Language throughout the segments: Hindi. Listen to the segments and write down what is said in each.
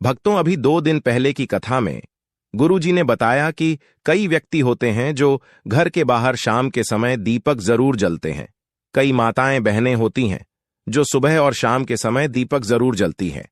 भक्तों, अभी 2 दिन पहले की कथा में गुरुजी ने बताया कि कई व्यक्ति होते हैं जो घर के बाहर शाम के समय दीपक जरूर जलते हैं। कई माताएं बहनें होती हैं जो सुबह और शाम के समय दीपक जरूर जलती हैं।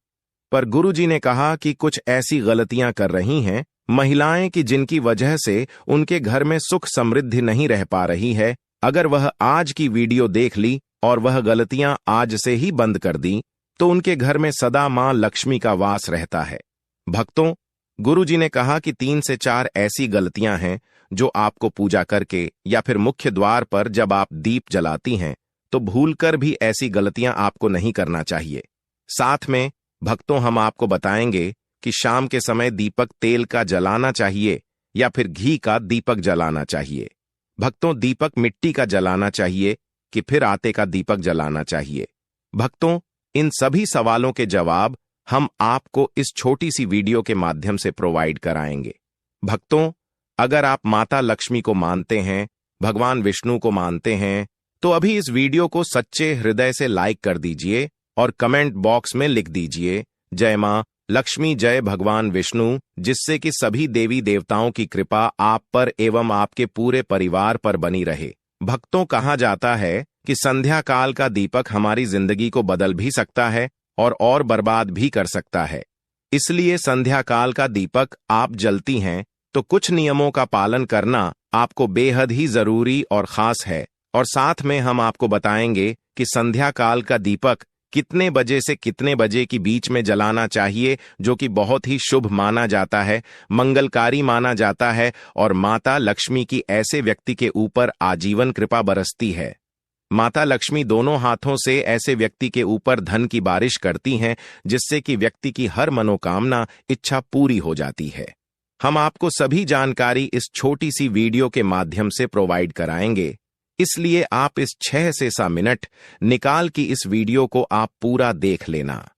पर गुरुजी ने कहा कि कुछ ऐसी गलतियां कर रही हैं महिलाएं कि जिनकी वजह से उनके घर में सुख समृद्धि नहीं रह पा रही है। अगर वह आज की वीडियो देख ली और वह गलतियां आज से ही बंद कर दी तो उनके घर में सदा मां लक्ष्मी का वास रहता है। भक्तों, गुरुजी ने कहा कि 3 से 4 ऐसी गलतियां हैं जो आपको पूजा करके या फिर मुख्य द्वार पर जब आप दीप जलाती हैं तो भूलकर भी ऐसी गलतियां आपको नहीं करना चाहिए। साथ में भक्तों, हम आपको बताएंगे कि शाम के समय दीपक तेल का जलाना चाहिए या फिर घी का दीपक जलाना चाहिए। भक्तों, दीपक मिट्टी का जलाना चाहिए कि फिर आटे का दीपक जलाना चाहिए। भक्तों, इन सभी सवालों के जवाब हम आपको इस छोटी सी वीडियो के माध्यम से प्रोवाइड कराएंगे। भक्तों, अगर आप माता लक्ष्मी को मानते हैं, भगवान विष्णु को मानते हैं, तो अभी इस वीडियो को सच्चे हृदय से लाइक कर दीजिए और कमेंट बॉक्स में लिख दीजिए जय मां लक्ष्मी, जय भगवान विष्णु, जिससे कि सभी देवी देवताओं की कृपा आप पर एवं आपके पूरे परिवार पर बनी रहे। भक्तों, कहा जाता है कि संध्या काल का दीपक हमारी जिंदगी को बदल भी सकता है और बर्बाद भी कर सकता है। इसलिए संध्या काल का दीपक आप जलती हैं तो कुछ नियमों का पालन करना आपको बेहद ही जरूरी और खास है। और साथ में हम आपको बताएंगे कि संध्या काल का दीपक कितने बजे से कितने बजे के बीच में जलाना चाहिए, जो कि बहुत ही शुभ माना जाता है, मंगलकारी माना जाता है और माता लक्ष्मी की ऐसे व्यक्ति के ऊपर आजीवन कृपा बरसती है। माता लक्ष्मी दोनों हाथों से ऐसे व्यक्ति के ऊपर धन की बारिश करती हैं, जिससे कि व्यक्ति की हर मनोकामना इच्छा पूरी हो जाती है। हम आपको सभी जानकारी इस छोटी सी वीडियो के माध्यम से प्रोवाइड कराएंगे, इसलिए आप इस 6 से 7 मिनट निकाल की इस वीडियो को आप पूरा देख लेना,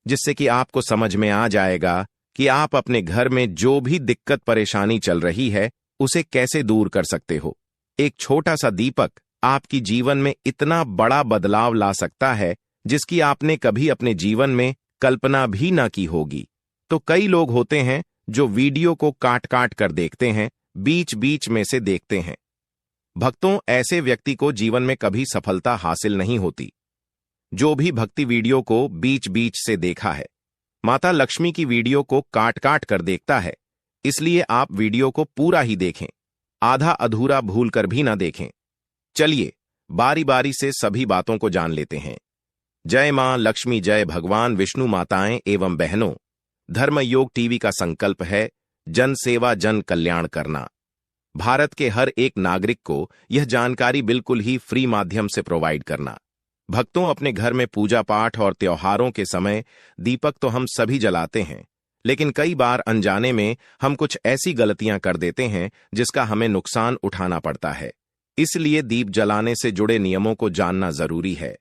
जिससे कि आपको समझ में आ जाएगा कि आप अपने घर में जो भी दिक्कत परेशानी चल रही है उसे कैसे दूर कर सकते हो। एक छोटा सा दीपक आपकी जीवन में इतना बड़ा बदलाव ला सकता है जिसकी आपने कभी अपने जीवन में कल्पना भी ना की होगी। तो कई लोग होते हैं जो वीडियो को काट काट कर देखते हैं, बीच बीच में से देखते हैं। भक्तों, ऐसे व्यक्ति को जीवन में कभी सफलता हासिल नहीं होती। जो भी भक्ति वीडियो को बीच बीच से देखा है, माता लक्ष्मी की वीडियो को काट काट कर देखता है, इसलिए आप वीडियो को पूरा ही देखें, आधा अधूरा भूल कर भी ना देखें। चलिए बारी बारी से सभी बातों को जान लेते हैं। जय मां लक्ष्मी, जय भगवान विष्णु। माताएं एवं बहनों, धर्म योग टीवी का संकल्प है जन सेवा जन कल्याण करना। भारत के हर एक नागरिक को यह जानकारी बिल्कुल ही फ्री माध्यम से प्रोवाइड करना। भक्तों, अपने घर में पूजा पाठ और त्योहारों के समय दीपक तो हम सभी जलाते हैं, लेकिन कई बार अनजाने में हम कुछ ऐसी गलतियां कर देते हैं जिसका हमें नुकसान उठाना पड़ता है। इसलिए दीप जलाने से जुड़े नियमों को जानना जरूरी है।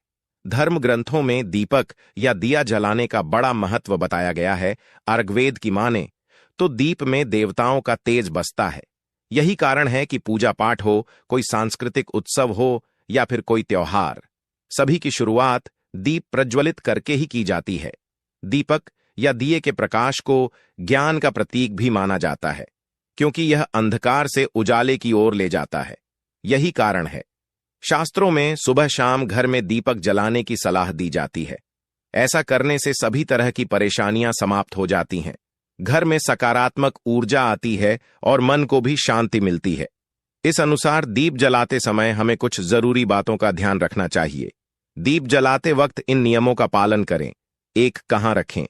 धर्म ग्रंथों में दीपक या दिया जलाने का बड़ा महत्व बताया गया है। अर्ग्वेद की माने तो दीप में देवताओं का तेज बसता है। यही कारण है कि पूजा पाठ हो, कोई सांस्कृतिक उत्सव हो या फिर कोई त्योहार, सभी की शुरुआत दीप प्रज्वलित करके ही की जाती है। दीपक या दिए के प्रकाश को ज्ञान का प्रतीक भी माना जाता है, क्योंकि यह अंधकार से उजाले की ओर ले जाता है। यही कारण है शास्त्रों में सुबह शाम घर में दीपक जलाने की सलाह दी जाती है। ऐसा करने से सभी तरह की परेशानियां समाप्त हो जाती हैं, घर में सकारात्मक ऊर्जा आती है और मन को भी शांति मिलती है। इस अनुसार दीप जलाते समय हमें कुछ जरूरी बातों का ध्यान रखना चाहिए। दीप जलाते वक्त इन नियमों का पालन करें। 1, कहां रखें।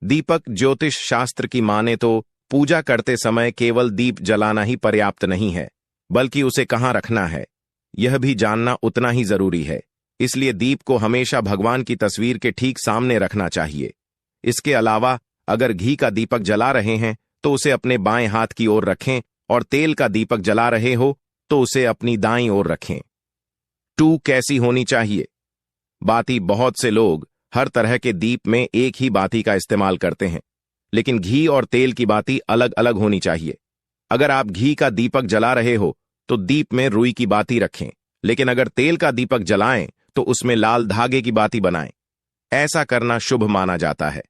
दीपक ज्योतिष शास्त्र की माने तो पूजा करते समय केवल दीप जलाना ही पर्याप्त नहीं है, बल्कि उसे कहां रखना है यह भी जानना उतना ही जरूरी है। इसलिए दीप को हमेशा भगवान की तस्वीर के ठीक सामने रखना चाहिए। इसके अलावा अगर घी का दीपक जला रहे हैं तो उसे अपने बाएं हाथ की ओर रखें और तेल का दीपक जला रहे हो तो उसे अपनी दाईं ओर रखें। 2, कैसी होनी चाहिए। बाती। बहुत से लोग हर तरह के दीप में एक ही बाती का इस्तेमाल करते हैं, लेकिन घी और तेल की बाती अलग अलग होनी चाहिए। अगर आप घी का दीपक जला रहे हो तो दीप में रुई की बाती रखें, लेकिन अगर तेल का दीपक जलाएं तो उसमें लाल धागे की बाती बनाएं। ऐसा करना शुभ माना जाता है।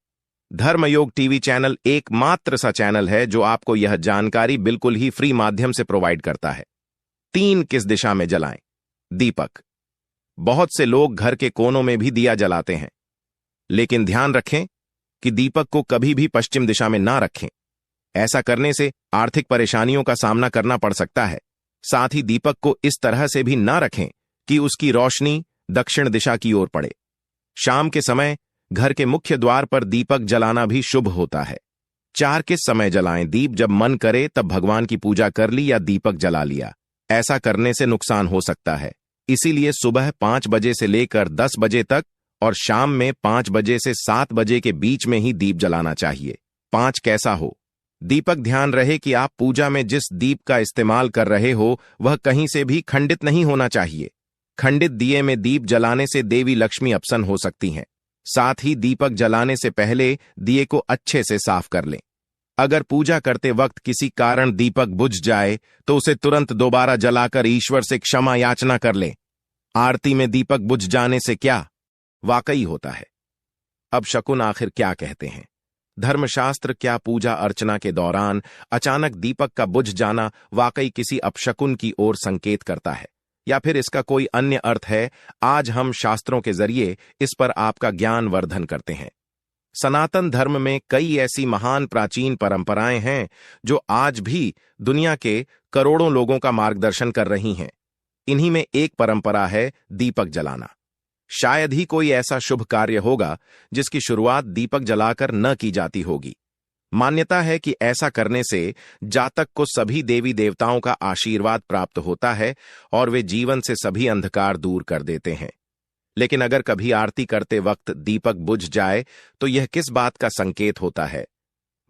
धर्मयोग टीवी चैनल एकमात्र सा चैनल है जो आपको यह जानकारी बिल्कुल ही फ्री माध्यम से प्रोवाइड करता है। 3 किस दिशा में जलाएं? दीपक। बहुत से लोग घर के कोनों में भी दिया जलाते हैं, लेकिन ध्यान रखें कि दीपक को कभी भी पश्चिम दिशा में ना रखें। ऐसा करने से आर्थिक परेशानियों का सामना करना पड़ सकता है। साथ ही दीपक को इस तरह से भी ना रखें कि उसकी रोशनी दक्षिण दिशा की ओर पड़े। शाम के समय घर के मुख्य द्वार पर दीपक जलाना भी शुभ होता है। 4 किस समय जलाएं दीप? जब मन करे तब भगवान की पूजा कर ली या दीपक जला लिया। ऐसा करने से नुकसान हो सकता है, इसीलिए सुबह 5 बजे से लेकर 10 बजे तक और शाम में 5 बजे से 7 बजे के बीच में ही दीप जलाना चाहिए। 5 कैसा हो? दीपक ध्यान रहे कि आप पूजा में जिस दीप का इस्तेमाल कर रहे हो वह कहीं से भी खंडित नहीं होना चाहिए। खंडित दिए में दीप जलाने से देवी लक्ष्मी अपसन हो सकती हैं। साथ ही दीपक जलाने से पहले दिए को अच्छे से साफ कर लें। अगर पूजा करते वक्त किसी कारण दीपक बुझ जाए तो उसे तुरंत दोबारा जलाकर ईश्वर से क्षमा याचना कर लें। आरती में दीपक बुझ जाने से क्या वाकई होता है? अब शकुन आखिर क्या कहते हैं धर्मशास्त्र? क्या पूजा अर्चना के दौरान अचानक दीपक का बुझ जाना वाकई किसी अपशकुन की ओर संकेत करता है या फिर इसका कोई अन्य अर्थ है? आज हम शास्त्रों के जरिए इस पर आपका ज्ञान वर्धन करते हैं। सनातन धर्म में कई ऐसी महान प्राचीन परंपराएं हैं जो आज भी दुनिया के करोड़ों लोगों का मार्गदर्शन कर रही हैं। इन्हीं में एक परंपरा है दीपक जलाना। शायद ही कोई ऐसा शुभ कार्य होगा जिसकी शुरुआत दीपक जलाकर न की जाती होगी। मान्यता है कि ऐसा करने से जातक को सभी देवी देवताओं का आशीर्वाद प्राप्त होता है और वे जीवन से सभी अंधकार दूर कर देते हैं। लेकिन अगर कभी आरती करते वक्त दीपक बुझ जाए तो यह किस बात का संकेत होता है?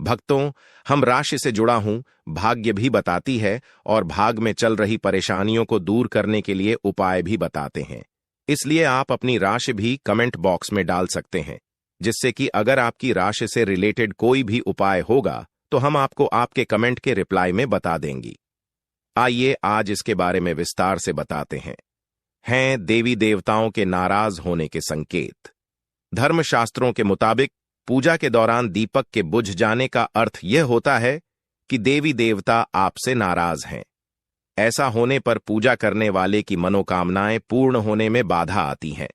भक्तों, हम राशि से जुड़ा हूं भाग्य भी बताती है और भाग में चल रही परेशानियों को दूर करने के लिए उपाय भी बताते हैं। इसलिए आप अपनी राशि भी कमेंट बॉक्स में डाल सकते हैं, जिससे कि अगर आपकी राशि से रिलेटेड कोई भी उपाय होगा तो हम आपको आपके कमेंट के रिप्लाई में बता देंगी। आइए आज इसके बारे में विस्तार से बताते हैं देवी देवताओं के नाराज होने के संकेत। धर्मशास्त्रों के मुताबिक पूजा के दौरान दीपक के बुझ जाने का अर्थ यह होता है कि देवी देवता आपसे नाराज हैं। ऐसा होने पर पूजा करने वाले की मनोकामनाएं पूर्ण होने में बाधा आती हैं।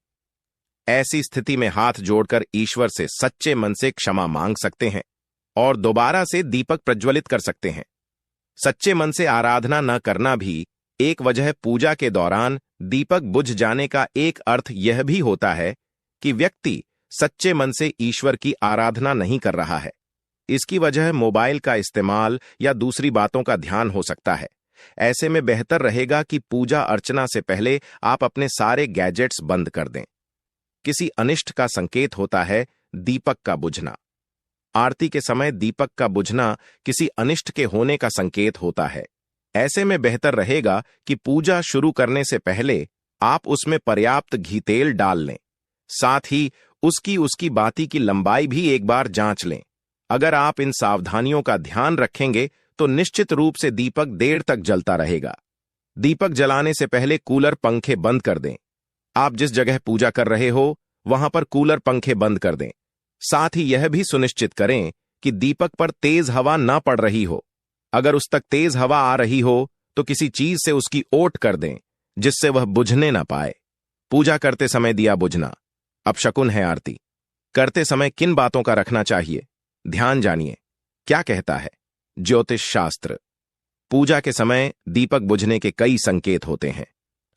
ऐसी स्थिति में हाथ जोड़कर ईश्वर से सच्चे मन से क्षमा मांग सकते हैं और दोबारा से दीपक प्रज्वलित कर सकते हैं। सच्चे मन से आराधना न करना भी एक वजह पूजा के दौरान दीपक बुझ जाने का एक अर्थ यह भी होता है कि व्यक्ति सच्चे मन से ईश्वर की आराधना नहीं कर रहा है। इसकी वजह मोबाइल का इस्तेमाल या दूसरी बातों का ध्यान हो सकता है। ऐसे में बेहतर रहेगा कि पूजा अर्चना से पहले आप अपने सारे गैजेट्स बंद कर दें। किसी अनिष्ट का संकेत होता है दीपक का बुझना। आरती के समय दीपक का बुझना किसी अनिष्ट के होने का संकेत होता है। ऐसे में बेहतर रहेगा कि पूजा शुरू करने से पहले आप उसमें पर्याप्त घी तेल डाल लें। साथ ही उसकी बाती की लंबाई भी एक बार जांच लें। अगर आप इन सावधानियों का ध्यान रखेंगे तो निश्चित रूप से दीपक देर तक जलता रहेगा। दीपक जलाने से पहले कूलर पंखे बंद कर दें। आप जिस जगह पूजा कर रहे हो वहां पर कूलर पंखे बंद कर दें। साथ ही यह भी सुनिश्चित करें कि दीपक पर तेज हवा न पड़ रही हो। अगर उस तक तेज हवा आ रही हो तो किसी चीज से उसकी ओट कर दें जिससे वह बुझने ना पाए। पूजा करते समय दिया बुझना अपशकुन है। आरती करते समय किन बातों का रखना चाहिए ध्यान जानिए। क्या कहता है ज्योतिष शास्त्र? पूजा के समय दीपक बुझने के कई संकेत होते हैं।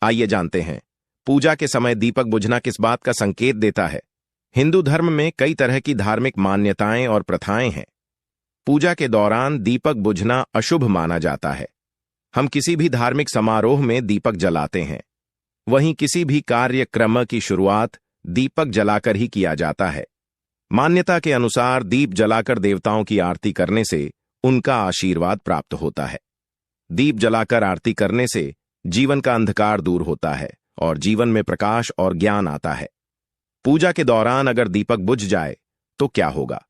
आइए जानते हैं पूजा के समय दीपक बुझना किस बात का संकेत देता है। हिंदू धर्म में कई तरह की धार्मिक मान्यताएं और प्रथाएं हैं। पूजा के दौरान दीपक बुझना अशुभ माना जाता है। हम किसी भी धार्मिक समारोह में दीपक जलाते हैं। वहीं किसी भी कार्यक्रम की शुरुआत दीपक जलाकर ही किया जाता है। मान्यता के अनुसार दीप जलाकर देवताओं की आरती करने से उनका आशीर्वाद प्राप्त होता है। दीप जलाकर आरती करने से जीवन का अंधकार दूर होता है और जीवन में प्रकाश और ज्ञान आता है। पूजा के दौरान अगर दीपक बुझ जाए तो क्या होगा,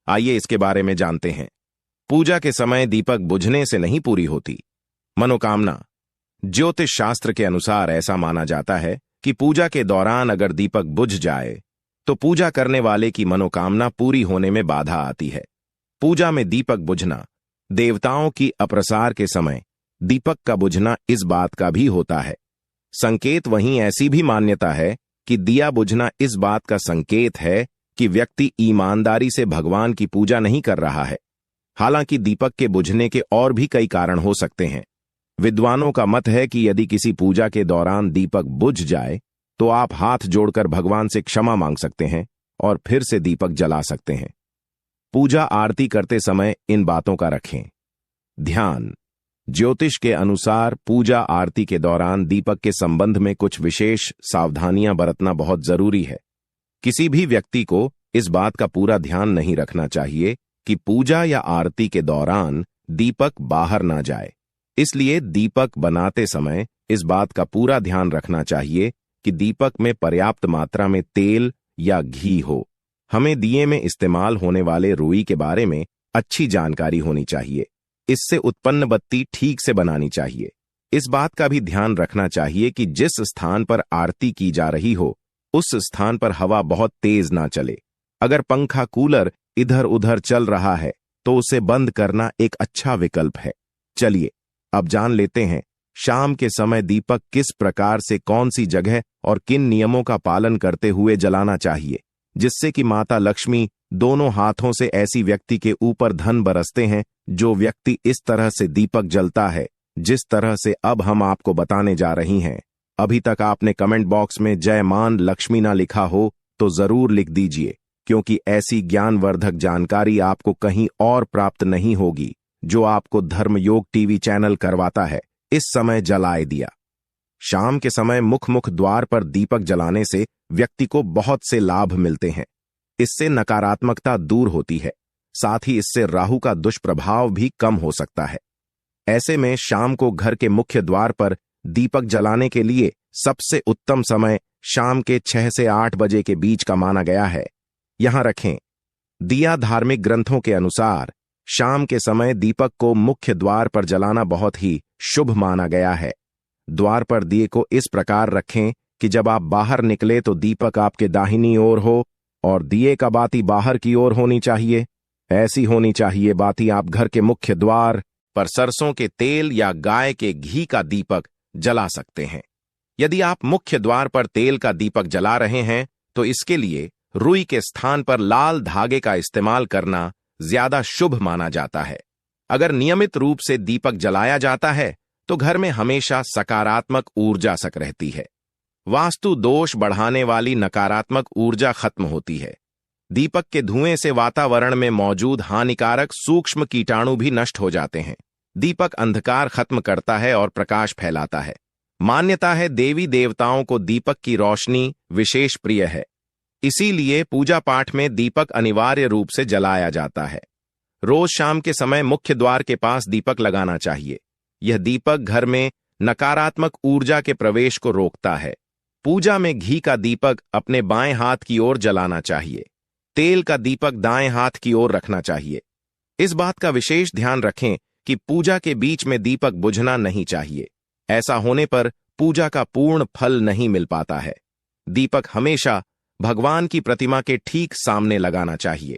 आइए इसके बारे में जानते हैं। पूजा के समय दीपक बुझने से नहीं पूरी होती मनोकामना। ज्योतिष शास्त्र के अनुसार ऐसा माना जाता है कि पूजा के दौरान अगर दीपक बुझ जाए तो पूजा करने वाले की मनोकामना पूरी होने में बाधा आती है। पूजा में दीपक बुझना। देवताओं की अप्रसार के समय दीपक का बुझना इस बात का भी होता है संकेत। वहीं ऐसी भी मान्यता है कि दिया बुझना इस बात का संकेत है कि व्यक्ति ईमानदारी से भगवान की पूजा नहीं कर रहा है। हालांकि दीपक के बुझने के और भी कई कारण हो सकते हैं। विद्वानों का मत है कि यदि किसी पूजा के दौरान दीपक बुझ जाए तो आप हाथ जोड़कर भगवान से क्षमा मांग सकते हैं और फिर से दीपक जला सकते हैं। पूजा आरती करते समय इन बातों का रखें ध्यान। ज्योतिष के अनुसार पूजा आरती के दौरान दीपक के संबंध में कुछ विशेष सावधानियां बरतना बहुत जरूरी है। किसी भी व्यक्ति को इस बात का पूरा ध्यान नहीं रखना चाहिए कि पूजा या आरती के दौरान दीपक बाहर ना जाए। इसलिए दीपक बनाते समय इस बात का पूरा ध्यान रखना चाहिए कि दीपक में पर्याप्त मात्रा में तेल या घी हो। हमें दिए में इस्तेमाल होने वाले रुई के बारे में अच्छी जानकारी होनी चाहिए। इससे उत्पन्न बत्ती ठीक से बनानी चाहिए। इस बात का भी ध्यान रखना चाहिए कि जिस स्थान पर आरती की जा रही हो उस स्थान पर हवा बहुत तेज ना चले। अगर पंखा कूलर इधर उधर चल रहा है तो उसे बंद करना एक अच्छा विकल्प है। चलिए अब जान लेते हैं शाम के समय दीपक किस प्रकार से कौन सी जगह और किन नियमों का पालन करते हुए जलाना चाहिए जिससे कि माता लक्ष्मी दोनों हाथों से ऐसी व्यक्ति के ऊपर धन बरसते हैं। जो व्यक्ति इस तरह से दीपक जलता है जिस तरह से अब हम आपको बताने जा रही हैं, अभी तक आपने कमेंट बॉक्स में जय मान लक्ष्मी ना लिखा हो तो जरूर लिख दीजिए, क्योंकि ऐसी ज्ञानवर्धक जानकारी आपको कहीं और प्राप्त नहीं होगी जो आपको धर्मयोग टीवी चैनल करवाता है। इस समय जलाए दिया। शाम के समय मुख द्वार पर दीपक जलाने से व्यक्ति को बहुत से लाभ मिलते हैं। इससे नकारात्मकता दूर होती है, साथ ही इससे राहु का दुष्प्रभाव भी कम हो सकता है। ऐसे में शाम को घर के मुख्य द्वार पर दीपक जलाने के लिए सबसे उत्तम समय शाम के 6 से 8 बजे के बीच का माना गया है। यहां रखें दिया। धार्मिक ग्रंथों के अनुसार शाम के समय दीपक को मुख्य द्वार पर जलाना बहुत ही शुभ माना गया है। द्वार पर दिए को इस प्रकार रखें कि जब आप बाहर निकले तो दीपक आपके दाहिनी ओर हो और दिए का बाती बाहर की ओर होनी चाहिए। ऐसी होनी चाहिए बाती आप घर के मुख्य द्वार पर सरसों के तेल या गाय के घी का दीपक जला सकते हैं। यदि आप मुख्य द्वार पर तेल का दीपक जला रहे हैं तो इसके लिए रुई के स्थान पर लाल धागे का इस्तेमाल करना ज्यादा शुभ माना जाता है। अगर नियमित रूप से दीपक जलाया जाता है तो घर में हमेशा सकारात्मक ऊर्जा सक रहती है। वास्तु दोष बढ़ाने वाली नकारात्मक ऊर्जा खत्म होती है। दीपक के धुएं से वातावरण में मौजूद हानिकारक सूक्ष्म कीटाणु भी नष्ट हो जाते हैं। दीपक अंधकार खत्म करता है और प्रकाश फैलाता है। मान्यता है देवी देवताओं को दीपक की रोशनी विशेष प्रिय है, इसीलिए पूजा पाठ में दीपक अनिवार्य रूप से जलाया जाता है। रोज शाम के समय मुख्य द्वार के पास दीपक लगाना चाहिए। यह दीपक घर में नकारात्मक ऊर्जा के प्रवेश को रोकता है। पूजा में घी का दीपक अपने बाएं हाथ की ओर जलाना चाहिए। तेल का दीपक दाएं हाथ की ओर रखना चाहिए। इस बात का विशेष ध्यान रखें कि पूजा के बीच में दीपक बुझना नहीं चाहिए। ऐसा होने पर पूजा का पूर्ण फल नहीं मिल पाता है। दीपक हमेशा भगवान की प्रतिमा के ठीक सामने लगाना चाहिए।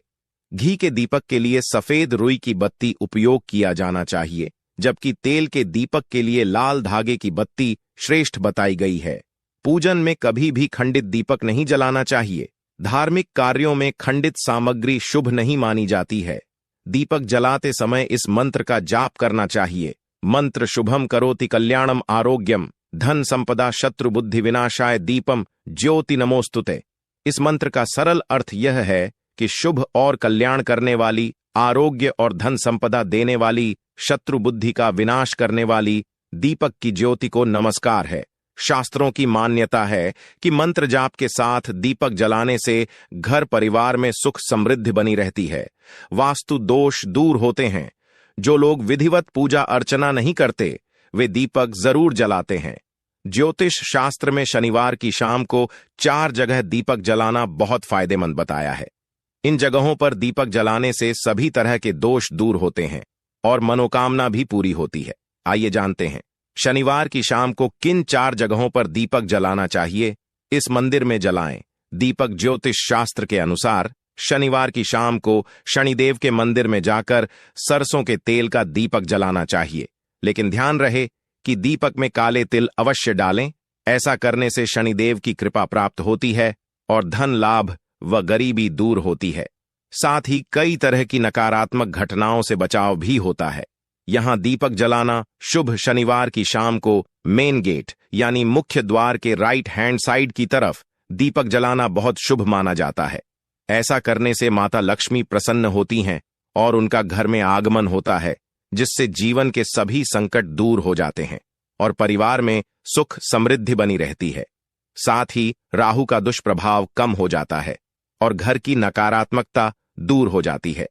घी के दीपक के लिए सफेद रुई की बत्ती उपयोग किया जाना चाहिए, जबकि तेल के दीपक के लिए लाल धागे की बत्ती श्रेष्ठ बताई गई है। पूजन में कभी भी खंडित दीपक नहीं जलाना चाहिए। धार्मिक कार्यों में खंडित सामग्री शुभ नहीं मानी जाती है। दीपक जलाते समय इस मंत्र का जाप करना चाहिए। मंत्र शुभम करोति कल्याणम आरोग्यम धन संपदा शत्रु बुद्धि विनाशाय दीपम ज्योति नमोस्तुते। इस मंत्र का सरल अर्थ यह है कि शुभ और कल्याण करने वाली, आरोग्य और धन संपदा देने वाली, शत्रु बुद्धि का विनाश करने वाली दीपक की ज्योति को नमस्कार है। शास्त्रों की मान्यता है कि मंत्र जाप के साथ दीपक जलाने से घर परिवार में सुख समृद्धि बनी रहती है। वास्तु दोष दूर होते हैं। जो लोग विधिवत पूजा अर्चना नहीं करते वे दीपक जरूर जलाते हैं। ज्योतिष शास्त्र में शनिवार की शाम को 4 जगह दीपक जलाना बहुत फायदेमंद बताया है। इन जगहों पर दीपक जलाने से सभी तरह के दोष दूर होते हैं और मनोकामना भी पूरी होती है। आइए जानते हैं शनिवार की शाम को किन 4 जगहों पर दीपक जलाना चाहिए। इस मंदिर में जलाएं, दीपक ज्योतिष शास्त्र के अनुसार शनिवार की शाम को शनिदेव के मंदिर में जाकर सरसों के तेल का दीपक जलाना चाहिए, लेकिन ध्यान रहे कि दीपक में काले तिल अवश्य डालें। ऐसा करने से शनिदेव की कृपा प्राप्त होती है और धन लाभ व गरीबी दूर होती है। साथ ही कई तरह की नकारात्मक घटनाओं से बचाव भी होता है। यहां दीपक जलाना शुभ शनिवार की शाम को मेन गेट यानी मुख्य द्वार के राइट हैंड साइड की तरफ दीपक जलाना बहुत शुभ माना जाता है। ऐसा करने से माता लक्ष्मी प्रसन्न होती हैं और उनका घर में आगमन होता है, जिससे जीवन के सभी संकट दूर हो जाते हैं और परिवार में सुख समृद्धि बनी रहती है। साथ ही राहु का दुष्प्रभाव कम हो जाता है और घर की नकारात्मकता दूर हो जाती है।